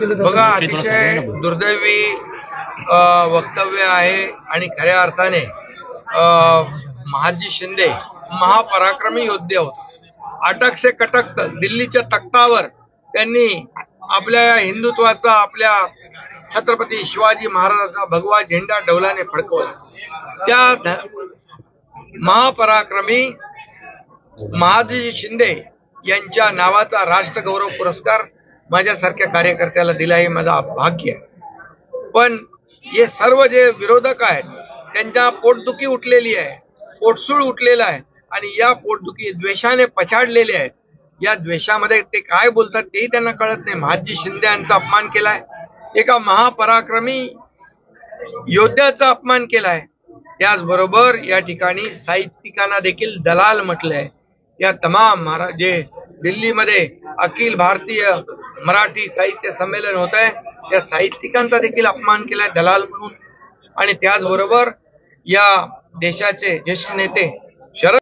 बघा, अतिशय दुर्दैवी वक्तव्य आहे आणि खऱ्या अर्थाने महादजी शिंदे महापराक्रमी योद्धे होते. अटक से कटक दिल्लीच्या तख्तावर त्यांनी आपल्या हिंदुत्वाचा, आपल्या छत्रपती शिवाजी महाराजांचा भगवा झेंडा डौलाने फडकवला. त्या महापराक्रमी महादजी शिंदे यांच्या नावाचा राष्ट्रगौरव पुरस्कार माझ्यासारख्या कार्यकर्त्याला दिला हे माझा भाग्य आहे. पण हे सर्व जे विरोधक आहेत त्यांच्या पोटदुखी उठलेली आहे, पोटसूळ उठलेला आहे आणि या पोटदुखी द्वेषाने पछाडलेले आहेत. या द्वेषामध्ये ते काय बोलतात तेही त्यांना कळत नाही. महादजी शिंदे यांचा अपमान केलाय, एका महापराक्रमी योद्ध्याचा अपमान केलाय. त्याचबरोबर या ठिकाणी साहित्यिकांना देखील दलाल म्हटलंय. या तमाम महाराज जे दिल्लीमध्ये अखिल भारतीय मराठी साहित्य संमेलन होत आहे त्या साहित्यिकांचा देखील अपमान केलाय दलाल म्हणून. आणि त्याचबरोबर या देशाचे ज्येष्ठ नेते